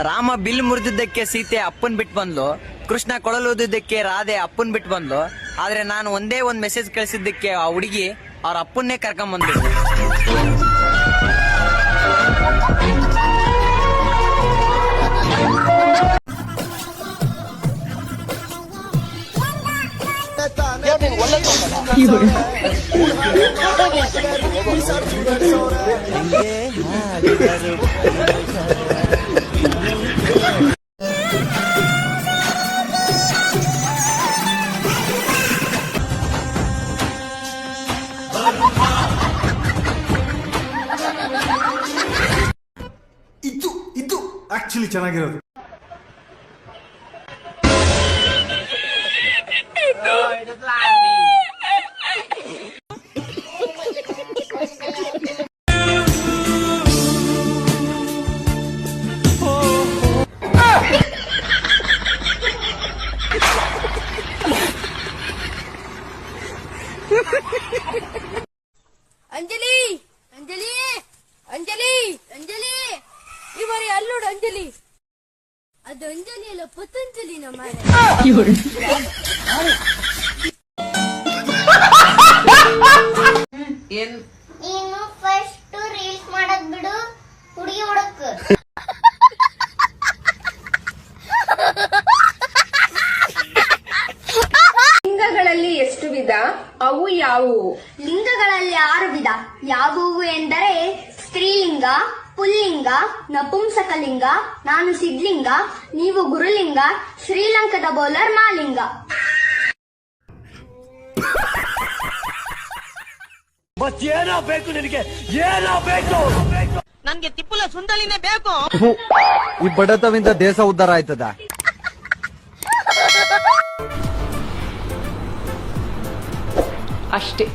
Rama bill ಮುರಿದಿದ್ದಕ್ಕೆ Sita ಅಪ್ಪನ್ ಬಿಟ್ಟು ಬಂದ್ಲು, ಕೃಷ್ಣ ಕೊಳಲೂದಿದ್ದಕ್ಕೆ ರಾಧೆ ಅಪ್ಪನ್ ಬಿಟ್ಟು ಬಂದ್ಲು. ಆದ್ರೆ ನಾನು ಒಂದೇ ಒಂದ್ ಮೆಸೇಜ್ ಕಳಿಸಿದ್ದಕ್ಕೆ ಆ ಹುಡುಗಿ ಅವ್ರ ಅಪ್ಪನ್ನೇ ಕರ್ಕೊಂಡ್ ಬಂದ್ಬಿಟ್ರು. ಇದು ಆಕ್ಚುಲಿ ಚೆನ್ನಾಗಿರೋದು. ಅಂಜಲಿ ಅಂಜಲಿ ಅಂಜಲಿ ಅಂಜಲಿ ಇವರೇ ಅಲ್ಲೋಡು ಅಂಜಲಿ. ಅದು ಅಂಜಲಿ ಅಲ್ಲ, ಪತಂಜಲಿ ನಮ್ಮ ನೀನು ಫಸ್ಟ್ ರೀಲ್ಸ್ ಮಾಡದ್ ಬಿಡು, ಹುಡುಗಿ ಹುಡುಕ್. ಲಿಂಗಗಳಲ್ಲಿ ಎಷ್ಟು ವಿಧ? ಅವು ಯಾವುವು? ಲಿಂಗಗಳಲ್ಲಿ 6 ವಿಧ. ಯಾವುವು ಎಂದರೆ ಸ್ತ್ರೀಲಿಂಗ, ಪುಲ್ಲಿಂಗ, ನಪುಂಸಕಲಿಂಗ, ನಾನು ಸಿದ್ಲಿಂಗ, ನೀವು ಗುರುಲಿಂಗ, ಶ್ರೀಲಂಕದ ಬೌಲರ್ ಮಾಲಿಂಗ. ಏನೋ ಬೇಕು ನಿನಗೆ, ಏನೋ ಬೇಕು? ನನ್ಗೆ ತಿಪ್ಪುಲ ಸುಂದಲಿನೇ ಬೇಕು. ಈ ಬಡತವಿಂದ ದೇಶ ಉದ್ಧಾರ ಆಯ್ತದ. ಅಷ್ಟೇ.